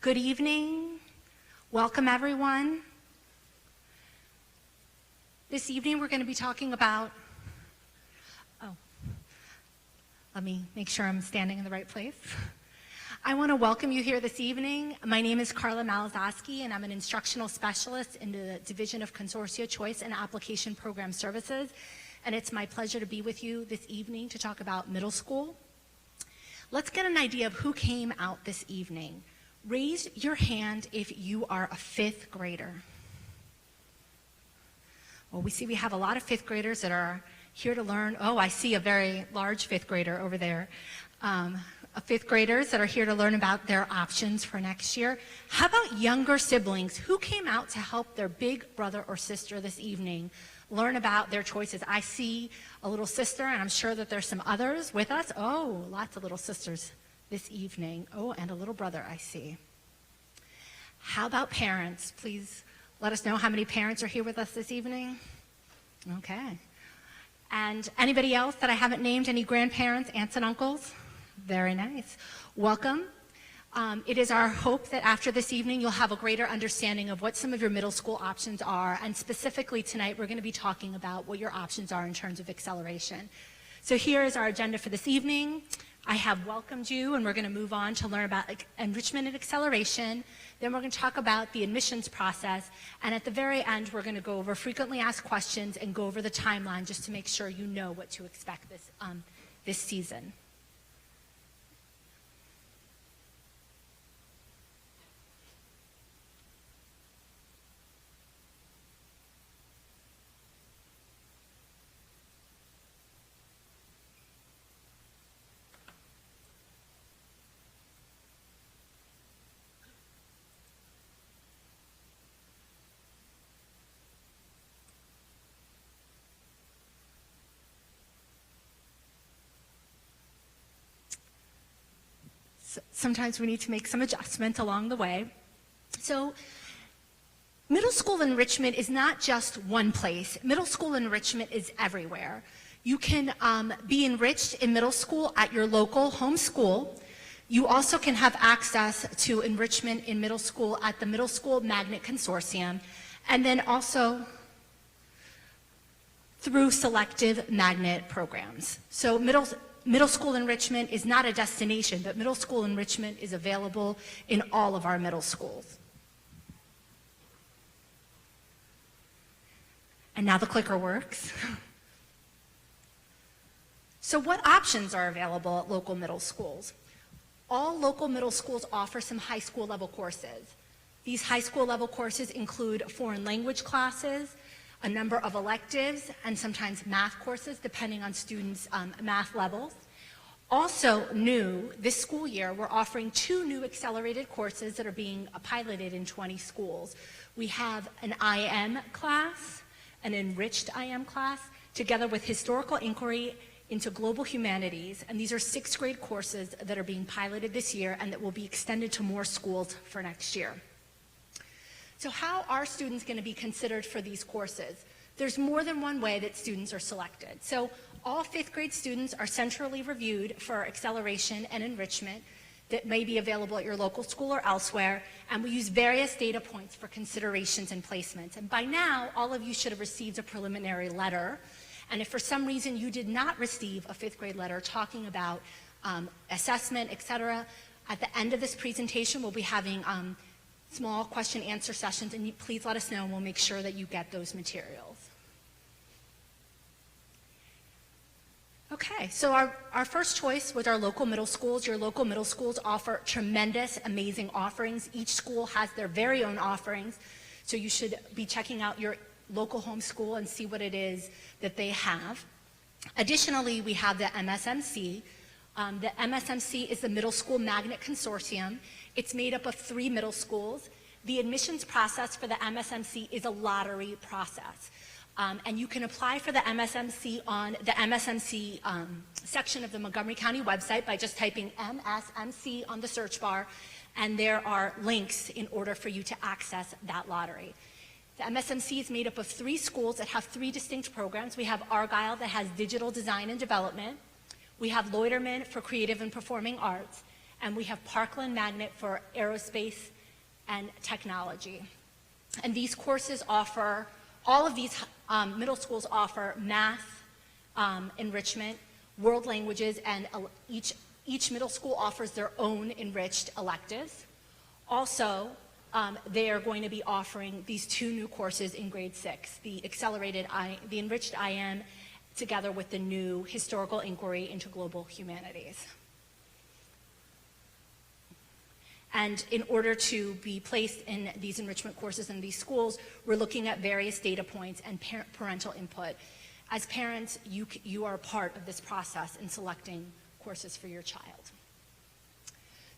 Good evening. Welcome, everyone. This evening, we're going to be talking about, let me make sure I'm standing in the right place. I want to welcome you here this evening. My name is Carla Malazowski, and I'm an instructional specialist in the Division of Consortia Choice and Application Program Services. And it's my pleasure to be with you this evening to talk about middle school. Let's get an idea of who came out this evening. Raise your hand if you are a fifth grader. Well, we see we have a lot of fifth graders that are here to learn. Oh, I see a very large fifth grader over there. Fifth graders that are here to learn about their options for next year. How about younger siblings? Who came out to help their big brother or sister this evening learn about their choices? I see a little sister, and I'm sure that there's some others with us. Oh, lots of little sisters this evening. Oh, and a little brother I see. How about parents? Please let us know how many parents are here with us this evening. Okay. And anybody else that I haven't named? Any grandparents, aunts and uncles? Very nice. Welcome. It is our hope that after this evening you'll have a greater understanding of what some of your middle school options are, and specifically tonight we're going to be talking about what your options are in terms of acceleration. So here is our agenda for this evening. I have welcomed you, and we're going to move on to learn about enrichment and acceleration. Then we're going to talk about the admissions process, and at the very end we're going to go over frequently asked questions and go over the timeline just to make sure you know what to expect this season. Sometimes we need to make some adjustment along the way. So middle school enrichment is not just one place. Middle school enrichment is everywhere. You can be enriched in middle school at your local home school. You also can have access to enrichment in middle school at the Middle School Magnet Consortium, and then also through selective magnet programs. So middle school enrichment is not a destination, but middle school enrichment is available in all of our middle schools. And now the clicker works. So what options are available at local middle schools? All local middle schools offer some high school level courses. These high school level courses include foreign language classes, a number of electives, and sometimes math courses, depending on students' math levels. Also new, this school year, we're offering 2 new accelerated courses that are being piloted in 20 schools. We have an IM class, an enriched IM class, together with historical inquiry into global humanities, and these are 6th grade courses that are being piloted this year and that will be extended to more schools for next year. So how are students going to be considered for these courses? There's more than one way that students are selected. So all 5th grade students are centrally reviewed for acceleration and enrichment that may be available at your local school or elsewhere, and we use various data points for considerations and placements. And by now, all of you should have received a preliminary letter, and if for some reason you did not receive a 5th grade letter talking about assessment, etc., at the end of this presentation we'll be having small question answer sessions, and please let us know and we'll make sure that you get those materials. Okay, so our first choice was our local middle schools. Your local middle schools offer tremendous, amazing offerings. Each school has their very own offerings, so you should be checking out your local home school and see what it is that they have. Additionally, we have the MSMC. The MSMC is the Middle School Magnet Consortium. It's made up of 3 middle schools. The admissions process for the MSMC is a lottery process. And you can apply for the MSMC on the MSMC section of the Montgomery County website by just typing MSMC on the search bar, and there are links in order for you to access that lottery. The MSMC is made up of 3 schools that have 3 distinct programs. We have Argyle that has digital design and development. We have Loiterman for creative and performing arts. and we have Parkland Magnet for aerospace and technology. And these courses offer, all of these middle schools offer math, enrichment, world languages, and each middle school offers their own enriched electives. Also, they are going to be offering these 2 new courses in grade 6, the enriched IM together with the new historical inquiry into global humanities. And in order to be placed in these enrichment courses in these schools, we're looking at various data points and parental input. As parents, you are a part of this process in selecting courses for your child.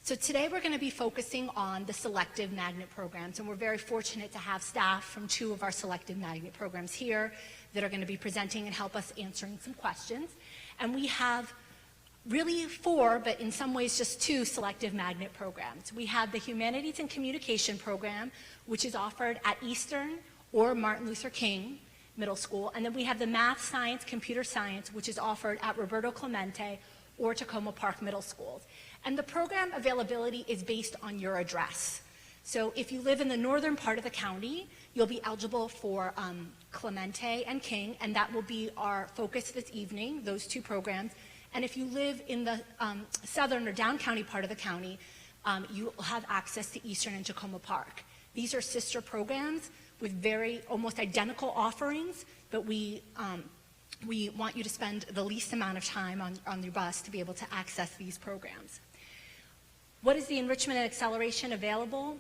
So today we're going to be focusing on the selective magnet programs, and we're very fortunate to have staff from 2 of our selective magnet programs here that are going to be presenting and help us answering some questions. And we have really 4, but in some ways just 2 selective magnet programs. We have the Humanities and Communication program, which is offered at Eastern or Martin Luther King Middle School, and then we have the Math, Science, Computer Science, which is offered at Roberto Clemente or Tacoma Park Middle Schools. And the program availability is based on your address. So if you live in the northern part of the county, you'll be eligible for Clemente and King, and that will be our focus this evening, those 2 programs. And if you live in the southern or down county part of the county, you will have access to Eastern and Tacoma Park. These are sister programs with very almost identical offerings, but we want you to spend the least amount of time on your bus to be able to access these programs. What is the enrichment and acceleration available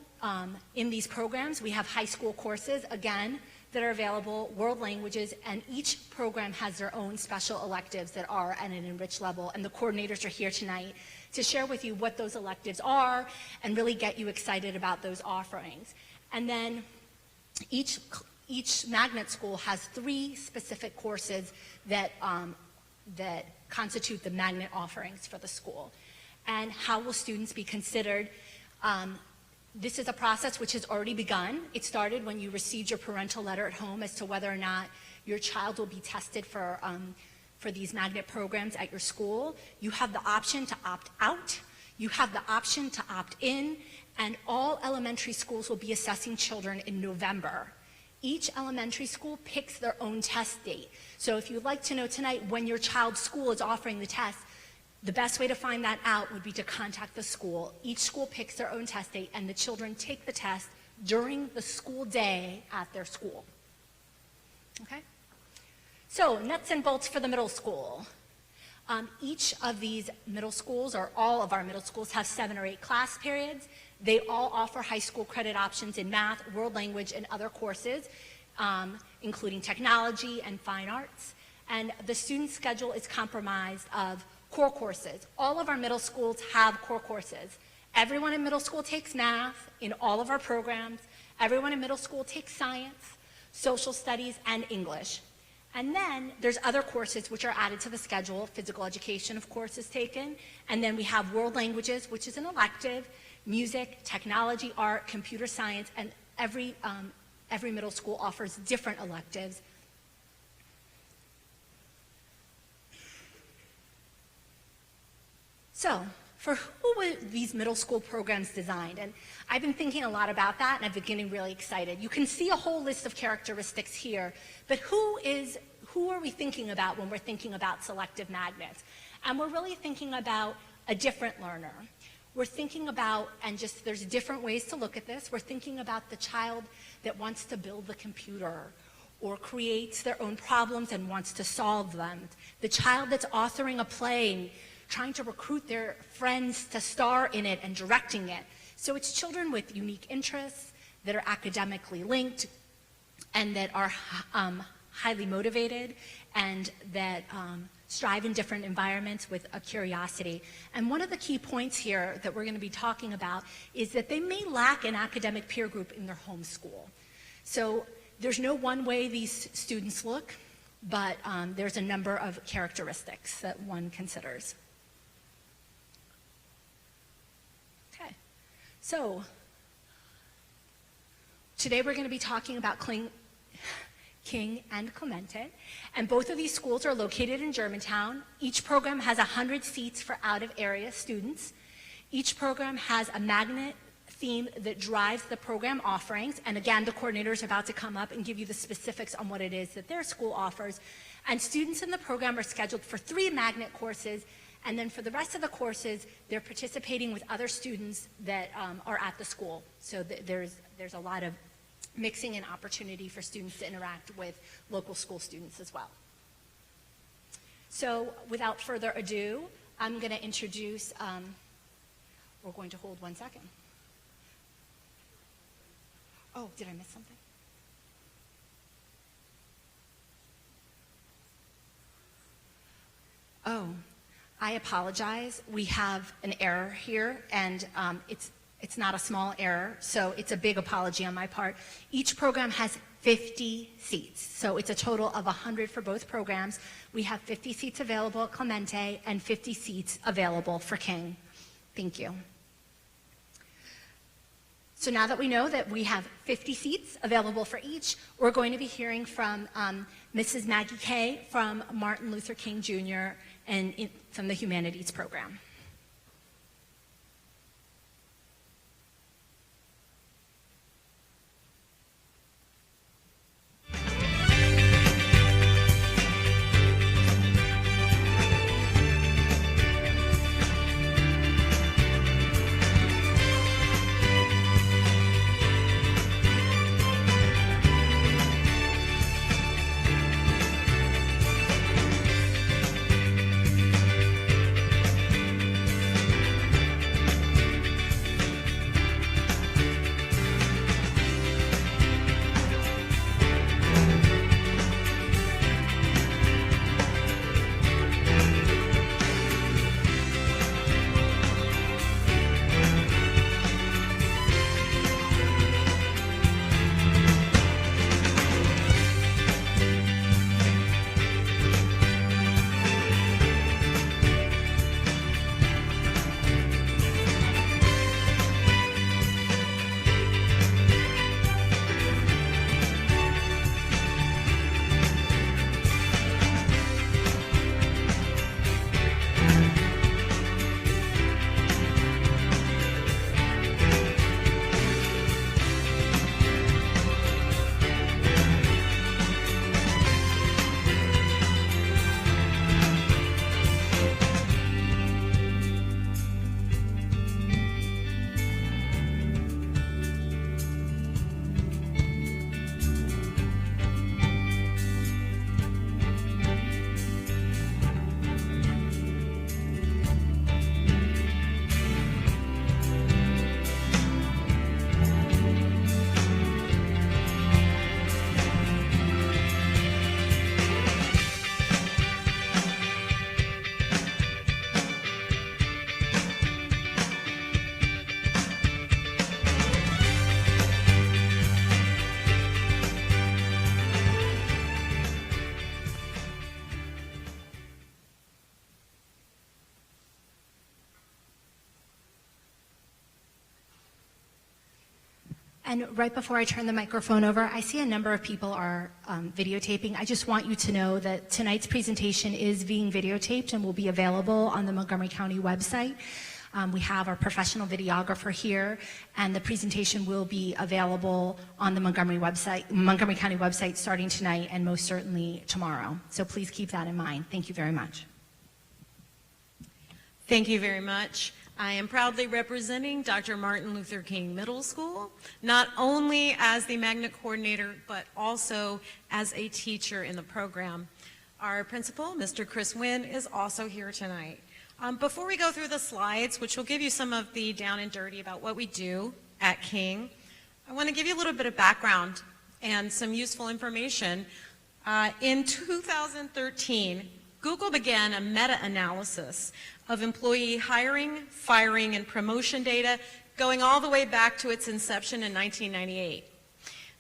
in these programs? We have high school courses, again, that are available, world languages, and each program has their own special electives that are at an enriched level, and the coordinators are here tonight to share with you what those electives are and really get you excited about those offerings. And then each magnet school has 3 specific courses that constitute the magnet offerings for the school. And how will students be considered? This is a process which has already begun. It started when you received your parental letter at home as to whether or not your child will be tested for these magnet programs at your school. You have the option to opt out. You have the option to opt in, and all elementary schools will be assessing children in November. Each elementary school picks their own test date. So if you'd like to know tonight when your child's school is offering the test, the best way to find that out would be to contact the school. Each school picks their own test date, and the children take the test during the school day at their school. Okay? So, nuts and bolts for the middle school. Each of these middle schools, or all of our middle schools, have 7 or 8 class periods. They all offer high school credit options in math, world language, and other courses, including technology and fine arts. And the student schedule is comprised of core courses. All of our middle schools have core courses. Everyone in middle school takes math in all of our programs. Everyone in middle school takes science, social studies, and English. And then there's other courses which are added to the schedule. Physical education, of course, is taken. And then we have world languages, which is an elective, music, technology, art, computer science, and every middle school offers different electives. So, for who were these middle school programs designed? And I've been thinking a lot about that, and I've been getting really excited. You can see a whole list of characteristics here, but who are we thinking about when we're thinking about selective magnets? And we're really thinking about a different learner. We're thinking about, and just there's different ways to look at this, we're thinking about the child that wants to build the computer or creates their own problems and wants to solve them. The child that's authoring a play, trying to recruit their friends to star in it and directing it. So it's children with unique interests that are academically linked and that are highly motivated and that strive in different environments with a curiosity. And one of the key points here that we're going to be talking about is that they may lack an academic peer group in their home school. So there's no one way these students look, but there's a number of characteristics that one considers. Okay, so today we're going to be talking about King and Clemente, and both of these schools are located in Germantown. Each program has 100 seats for out-of-area students. Each program has a magnet theme that drives the program offerings, and again, the coordinator is about to come up and give you the specifics on what it is that their school offers. And students in the program are scheduled for 3 magnet courses, and then for the rest of the courses, they're participating with other students that are at the school. So there's a lot of mixing and opportunity for students to interact with local school students as well. So without further ado, I'm going to introduce, we're going to hold 1 second. Oh, did I miss something? Oh, I apologize. We have an error here, and it's not a small error, so it's a big apology on my part. Each program has 50 seats, so it's a total of 100 for both programs. We have 50 seats available at Clemente and 50 seats available for King. Thank you. So now that we know that we have 50 seats available for each, we're going to be hearing from Mrs. Maggie Kay from Martin Luther King Jr. and from the Humanities program. And right before I turn the microphone over, I see a number of people are videotaping. I just want you to know that tonight's presentation is being videotaped and will be available on the Montgomery County website. We have our professional videographer here, and the presentation will be available on the Montgomery County website starting tonight and most certainly tomorrow. So please keep that in mind. Thank you very much. Thank you very much. I am proudly representing Dr. Martin Luther King Middle School, not only as the magnet coordinator, but also as a teacher in the program. Our principal, Mr. Chris Wynn, is also here tonight. Before we go through the slides, which will give you some of the down and dirty about what we do at King, I want to give you a little bit of background and some useful information. In 2013, Google began a meta-analysis of employee hiring, firing, and promotion data going all the way back to its inception in 1998.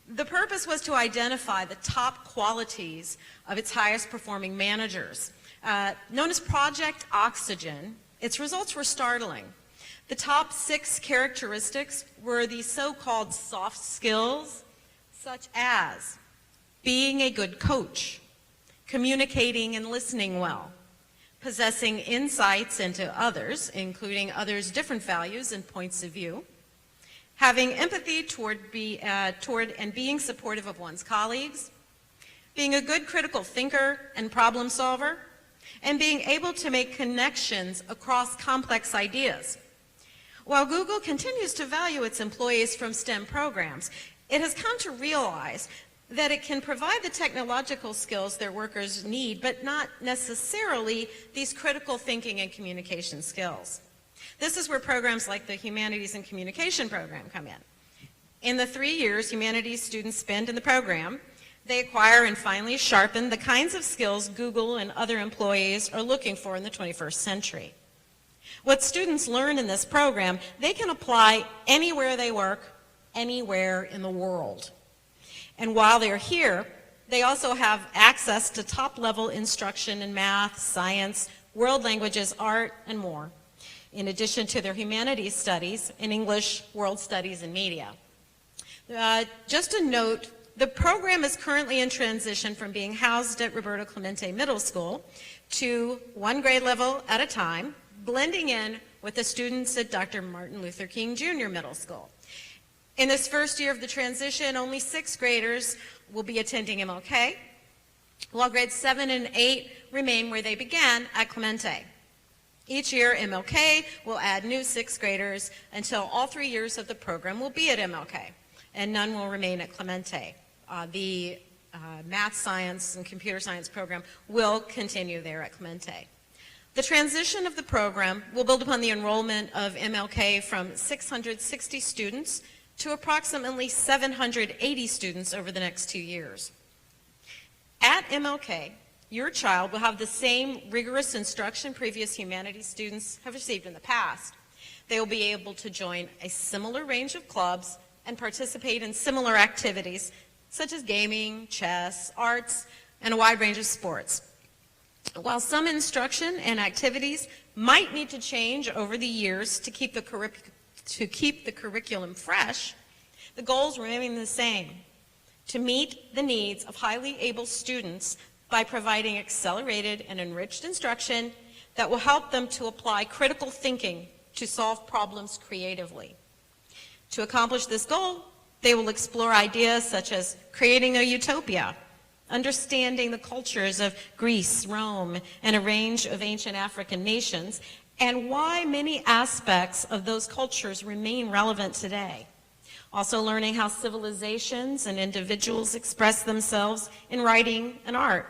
The purpose was to identify the top qualities of its highest performing managers. Known as Project Oxygen, its results were startling. The top 6 characteristics were the so-called soft skills, such as being a good coach, communicating and listening well, possessing insights into others, including others' different values and points of view, having empathy toward and being supportive of one's colleagues, being a good critical thinker and problem solver, and being able to make connections across complex ideas. While Google continues to value its employees from STEM programs, it has come to realize that it can provide the technological skills their workers need, but not necessarily these critical thinking and communication skills. This is where programs like the Humanities and Communication program come in. In the 3 years humanities students spend in the program, they acquire and finally sharpen the kinds of skills Google and other employees are looking for in the 21st century. What students learn in this program, they can apply anywhere they work, anywhere in the world. And while they're here, they also have access to top-level instruction in math, science, world languages, art, and more, in addition to their humanities studies in English, world studies, and media. Just a note, the program is currently in transition from being housed at Roberto Clemente Middle School to one grade level at a time, blending in with the students at Dr. Martin Luther King Jr. Middle School. In this first year of the transition, only 6th graders will be attending MLK, while grades 7 and 8 remain where they began at Clemente. Each year, MLK will add new 6th graders until all 3 years of the program will be at MLK, and none will remain at Clemente. The math, science, and computer science program will continue there at Clemente. The transition of the program will build upon the enrollment of MLK from 660 students to approximately 780 students over the next 2 years. At MLK, your child will have the same rigorous instruction previous humanities students have received in the past. They will be able to join a similar range of clubs and participate in similar activities such as gaming, chess, arts, and a wide range of sports. While some instruction and activities might need to change over the years to keep the curriculum fresh, the goals remain the same: to meet the needs of highly able students by providing accelerated and enriched instruction that will help them to apply critical thinking to solve problems creatively. To accomplish this goal, they will explore ideas such as creating a utopia, understanding the cultures of Greece, Rome, and a range of ancient African nations, and why many aspects of those cultures remain relevant today. Also learning how civilizations and individuals express themselves in writing and art,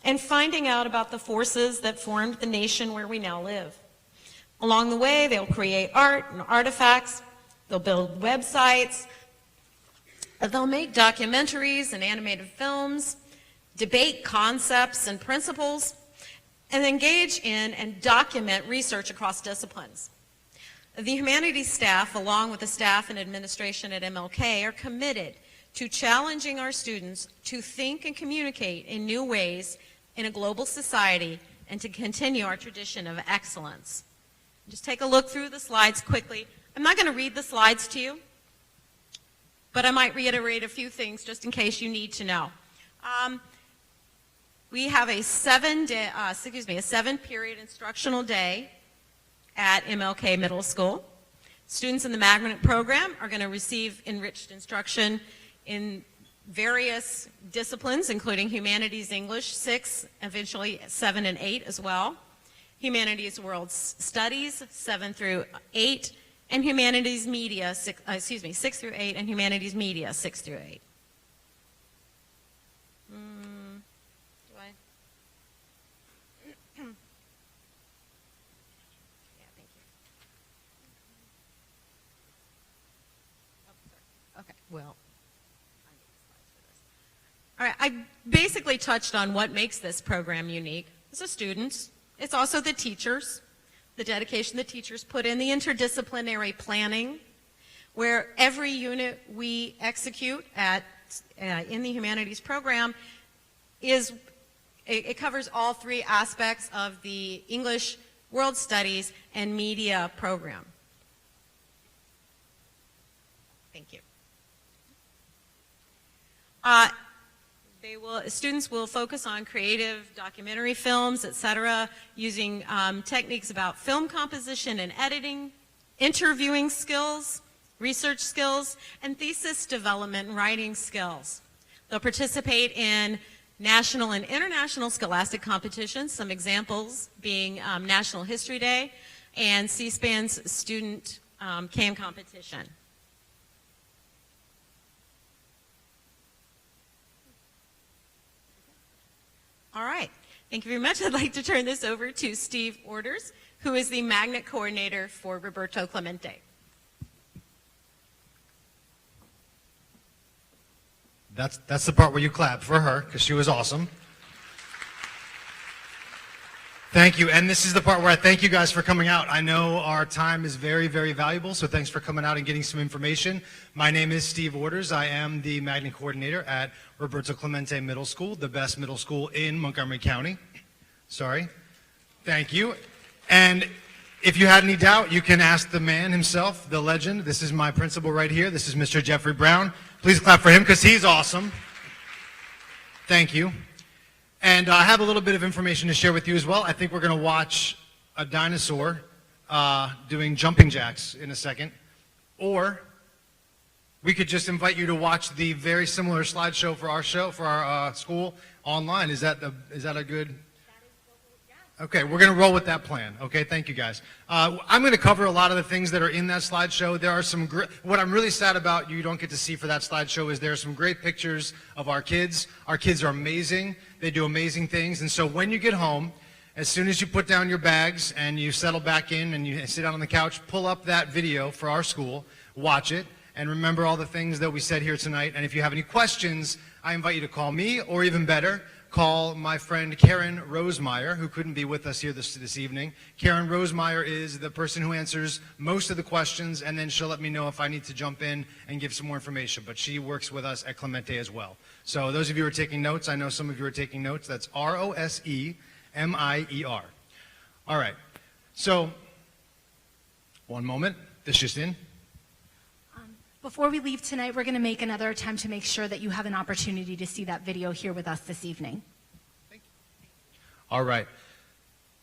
and finding out about the forces that formed the nation where we now live. Along the way, they'll create art and artifacts, they'll build websites, they'll make documentaries and animated films, debate concepts and principles, and engage in and document research across disciplines. The humanities staff, along with the staff and administration at MLK, are committed to challenging our students to think and communicate in new ways in a global society and to continue our tradition of excellence. Just take a look through the slides quickly. I'm not going to read the slides to you, but I might reiterate a few things just in case you need to know. We have a 7-period instructional day at MLK Middle School. Students in the Magnet program are going to receive enriched instruction in various disciplines, including Humanities English 6, eventually 7 and 8 as well, Humanities World Studies 7 through 8, and Humanities Media 6 through 8, and Humanities Media 6 through 8. Well, all right, I basically touched on what makes this program unique. It's the students, it's also the teachers, the dedication the teachers put in, the interdisciplinary planning, where every unit we execute in the humanities program it covers all 3 aspects of the English, World Studies, and Media program. Thank you. Students will focus on creative documentary films, etc., using techniques about film composition and editing, interviewing skills, research skills, and thesis development and writing skills. They'll participate in national and international scholastic competitions, some examples being National History Day and C-SPAN's student CAM competition. All right, thank you very much. I'd like to turn this over to Steve Orders, who is the magnet coordinator for Roberto Clemente. That's the part where you clap for her, because she was awesome. Thank you, and this is the part where I thank you guys for coming out. I know our time is very, very valuable, so thanks for coming out and getting some information. My name is Steve Orders. I am the magnet coordinator at Roberto Clemente Middle School, the best middle school in Montgomery County. Sorry. Thank you. And if you had any doubt, you can ask the man himself, the legend. This is my principal right here. This is Mr. Jeffrey Brown. Please clap for him because he's awesome. Thank you. And I have a little bit of information to share with you as well. I think we're going to watch a dinosaur doing jumping jacks in a second. Or we could just invite you to watch the very similar slideshow for our school online. Is that a good? Okay, we're going to roll with that plan. Okay, thank you guys. I'm going to cover a lot of the things that are in that slideshow. There are some what I'm really sad about you don't get to see for that slideshow is there are some great pictures of our kids. Our kids are amazing. They do amazing things. And so when you get home, as soon as you put down your bags and you settle back in and you sit down on the couch, pull up that video for our school, watch it, and remember all the things that we said here tonight. And if you have any questions, I invite you to call me, or even better, call my friend Karen Rosemeyer, who couldn't be with us here this evening. Karen Rosemeyer is the person who answers most of the questions, and then she'll let me know if I need to jump in and give some more information. But she works with us at Clemente as well. So those of you who are taking notes, I know some of you are taking notes. That's Rosemeier. All right. So, one moment. This just in. Before we leave tonight, we're going to make another attempt to make sure that you have an opportunity to see that video here with us this evening. Thank you. All right.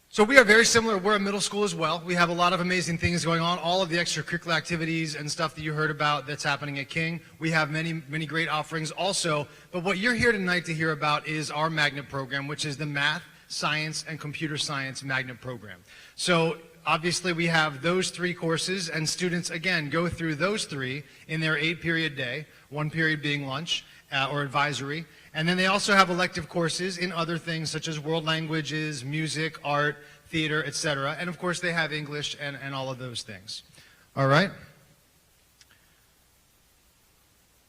So we are very similar. We're a middle school as well. We have a lot of amazing things going on. All of the extracurricular activities and stuff that you heard about that's happening at King. We have many, many great offerings also. But what you're here tonight to hear about is our magnet program, which is the Math, Science, and Computer Science magnet program. So obviously, we have those 3 courses, and students, again, go through those 3 in their 8-period day, 1 period being lunch or advisory. And then they also have elective courses in other things such as world languages, music, art, theater, etc. And of course, they have English and all of those things. All right?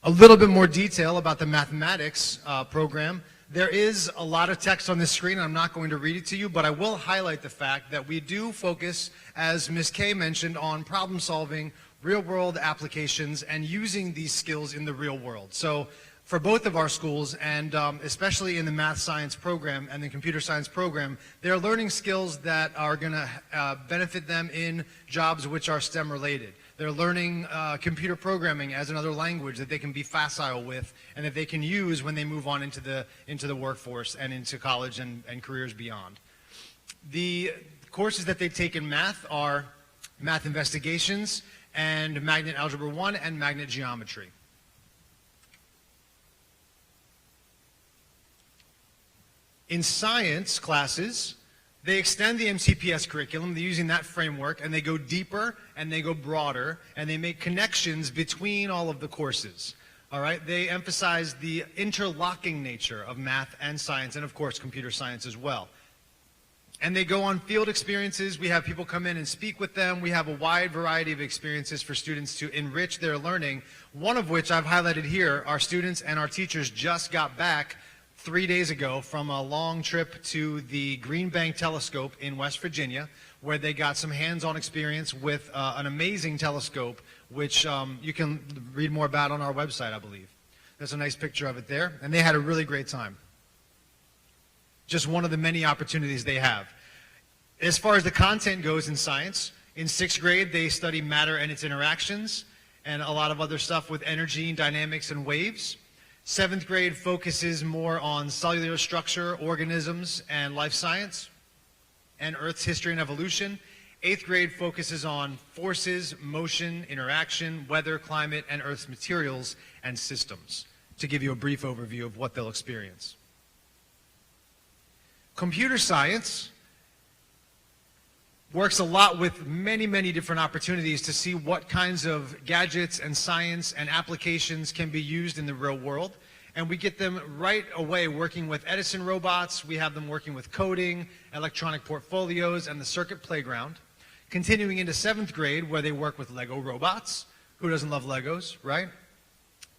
A little bit more detail about the mathematics program. There is a lot of text on this screen. I'm not going to read it to you, but I will highlight the fact that we do focus, as Ms. Kay mentioned, on problem solving, real-world applications, and using these skills in the real world. So for both of our schools, and especially in the math science program and the computer science program, they're learning skills that are going to benefit them in jobs which are STEM related. They're learning computer programming as another language that they can be facile with and that they can use when they move on into the workforce and into college and careers beyond. The courses that they take in math are Math Investigations and Magnet Algebra 1 and Magnet Geometry. In science classes, they extend the MCPS curriculum. They're using that framework, and they go deeper and they go broader, and they make connections between all of the courses. All right? They emphasize the interlocking nature of math and science, and of course, computer science as well. And they go on field experiences. We have people come in and speak with them. We have a wide variety of experiences for students to enrich their learning, one of which I've highlighted here. Our students and our teachers just got back 3 days ago from a long trip to the Green Bank Telescope in West Virginia, where they got some hands-on experience with an amazing telescope, which you can read more about on our website, I believe. There's a nice picture of it there, and they had a really great time. Just one of the many opportunities they have. As far as the content goes in science, in 6th grade, they study matter and its interactions, and a lot of other stuff with energy and dynamics and waves. Seventh grade focuses more on cellular structure, organisms, and life science, and Earth's history and evolution. Eighth grade focuses on forces, motion, interaction, weather, climate, and Earth's materials and systems, to give you a brief overview of what they'll experience. Computer science works a lot with many, many different opportunities to see what kinds of gadgets and science and applications can be used in the real world. And we get them right away working with Edison robots. We have them working with coding, electronic portfolios, and the circuit playground. Continuing into seventh grade, where they work with Lego robots. Who doesn't love Legos, right?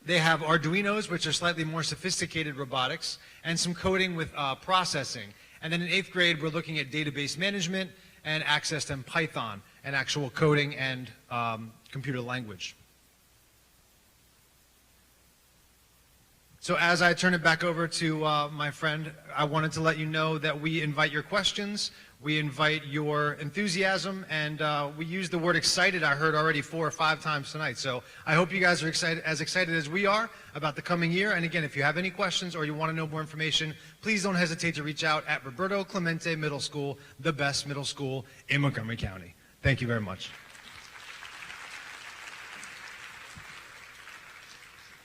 They have Arduinos, which are slightly more sophisticated robotics, and some coding with processing. And then in eighth grade, we're looking at database management and access to Python and actual coding and computer language. So as I turn it back over to my friend, I wanted to let you know that we invite your questions, we invite your enthusiasm, and we use the word excited, I heard already 4 or 5 times tonight. So I hope you guys are as excited as we are about the coming year. And again, if you have any questions or you want to know more information, please don't hesitate to reach out at Roberto Clemente Middle School, the best middle school in Montgomery County. Thank you very much.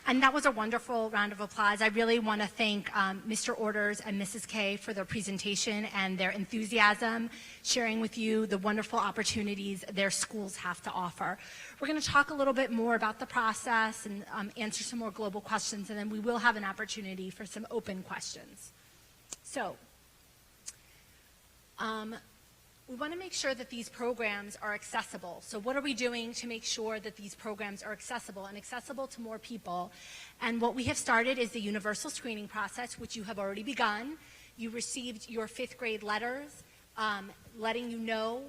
And that was a wonderful round of applause. I really want to thank Mr. Orders and Mrs. Kay for their presentation and their enthusiasm, sharing with you the wonderful opportunities their schools have to offer. We're going to talk a little bit more about the process and answer some more global questions, and then we will have an opportunity for some open questions. So, we want to make sure that these programs are accessible. So what are we doing to make sure that these programs are accessible and accessible to more people? And what we have started is the universal screening process, which you have already begun. You received your 5th grade letters letting you know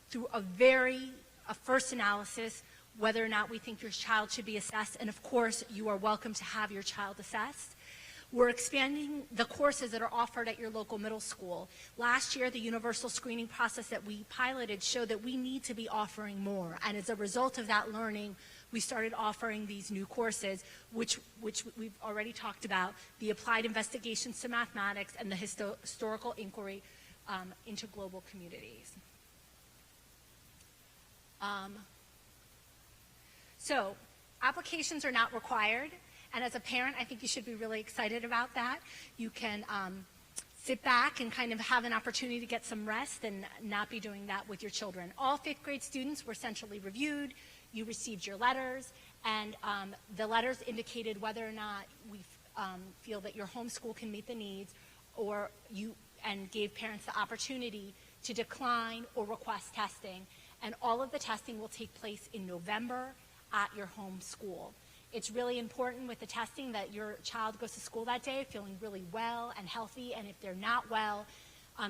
through a first analysis whether or not we think your child should be assessed. And of course, you are welcome to have your child assessed. We're expanding the courses that are offered at your local middle school. Last year, the universal screening process that we piloted showed that we need to be offering more. And as a result of that learning, we started offering these new courses, which we've already talked about, the applied investigations to mathematics and the historical inquiry into global communities. So, applications are not required. And as a parent, I think you should be really excited about that. You can sit back and kind of have an opportunity to get some rest and not be doing that with your children. All 5th grade students were centrally reviewed. You received your letters, and the letters indicated whether or not we feel that your homeschool can meet the needs, and gave parents the opportunity to decline or request testing. And all of the testing will take place in November at your home school. It's really important with the testing that your child goes to school that day feeling really well and healthy, and if they're not well,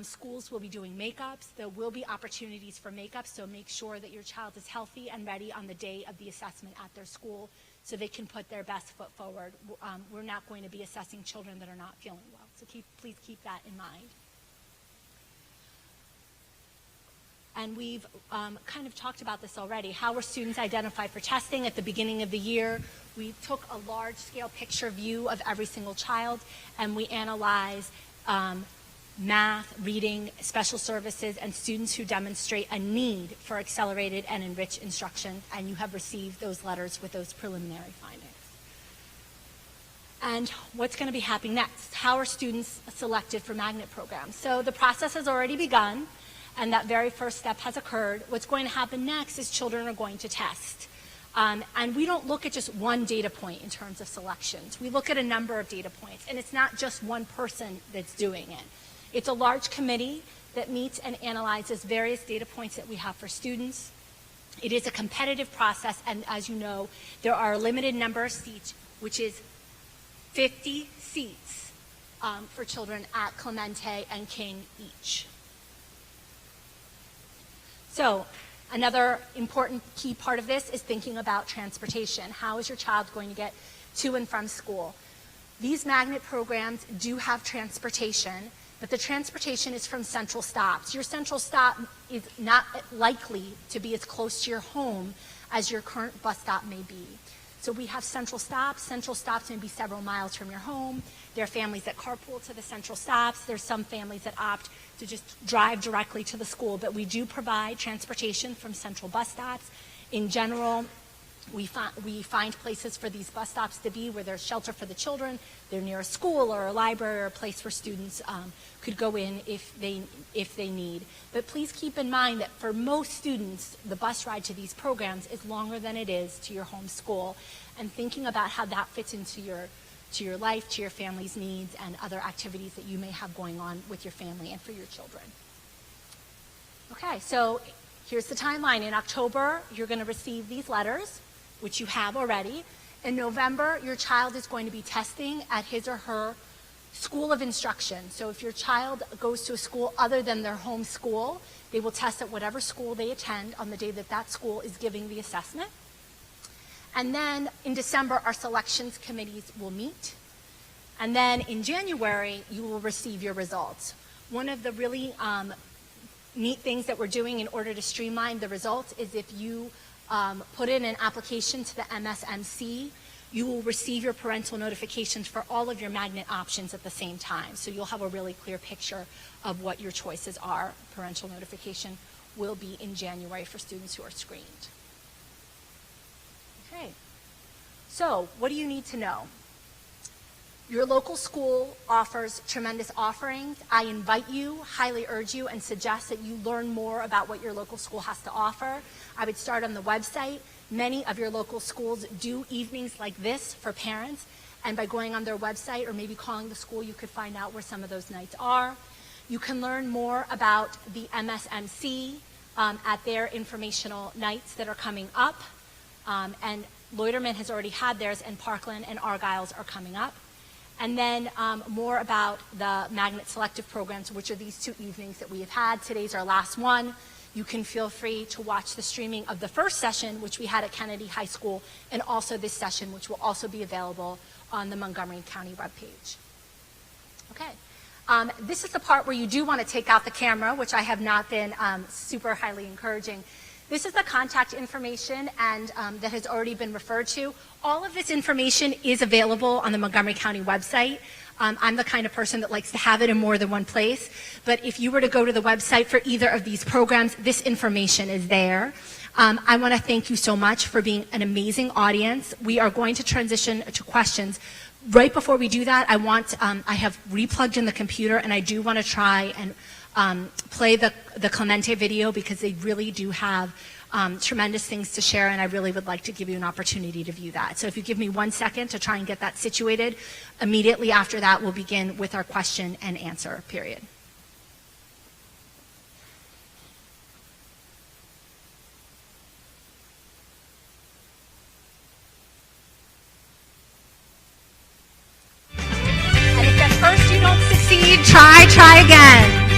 schools will be doing makeups. There will be opportunities for makeup, so make sure that your child is healthy and ready on the day of the assessment at their school so they can put their best foot forward. We're not going to be assessing children that are not feeling well, so please keep that in mind. And we've kind of talked about this already. How were students identified for testing at the beginning of the year? We took a large-scale picture view of every single child, and we analyzed math, reading, special services, and students who demonstrate a need for accelerated and enriched instruction, and you have received those letters with those preliminary findings. And what's going to be happening next? How are students selected for magnet programs? So the process has already begun, and that very first step has occurred. What's going to happen next is children are going to test. And we don't look at just one data point in terms of selections. We look at a number of data points, and it's not just one person that's doing it. It's a large committee that meets and analyzes various data points that we have for students. It is a competitive process, and as you know, there are a limited number of seats, which is 50 seats for children at Clemente and King each. So another important key part of this is thinking about transportation. How is your child going to get to and from school? These magnet programs do have transportation, but the transportation is from central stops. Your central stop is not likely to be as close to your home as your current bus stop may be. So we have central stops. Central stops may be several miles from your home. There are families that carpool to the central stops. There's some families that opt to just drive directly to the school, but we do provide transportation from central bus stops. In general, we find places for these bus stops to be where there's shelter for the children, they're near a school or a library or a place where students could go in if they need. But please keep in mind that for most students, the bus ride to these programs is longer than it is to your home school, and thinking about how that fits into your life, to your family's needs, and other activities that you may have going on with your family and for your children. Okay, so here's the timeline. In October, you're going to receive these letters, which you have already. In November, your child is going to be testing at his or her school of instruction. So if your child goes to a school other than their home school, they will test at whatever school they attend on the day that that school is giving the assessment. And then in December, our selections committees will meet. And then in January, you will receive your results. One of the really neat things that we're doing in order to streamline the results is if you put in an application to the MSMC, you will receive your parental notifications for all of your magnet options at the same time. So you'll have a really clear picture of what your choices are. Parental notification will be in January for students who are screened. Okay, so what do you need to know? Your local school offers tremendous offerings. I invite you, highly urge you, and suggest that you learn more about what your local school has to offer. I would start on the website. Many of your local schools do evenings like this for parents, and by going on their website or maybe calling the school, you could find out where some of those nights are. You can learn more about the MSMC at their informational nights that are coming up, and Loiterman has already had theirs, and Parkland and Argyle's are coming up. And then more about the Magnet Selective programs, which are these 2 evenings that we have had. Today's our last one. You can feel free to watch the streaming of the first session, which we had at Kennedy High School, and also this session, which will also be available on the Montgomery County webpage. Okay. This is the part where you do want to take out the camera, which I have not been super highly encouraging. This is the contact information and that has already been referred to. All of this information is available on the Montgomery County website. I'm the kind of person that likes to have it in more than one place, but if you were to go to the website for either of these programs, this information is there. I want to thank you so much for being an amazing audience. We are going to transition to questions. Right before we do that, I have replugged in the computer, and I do want to try and play the Clemente video, because they really do have tremendous things to share, and I really would like to give you an opportunity to view that. So if you give me 1 second to try and get that situated, immediately after that we'll begin with our question and answer period. And if at first you don't succeed, try again.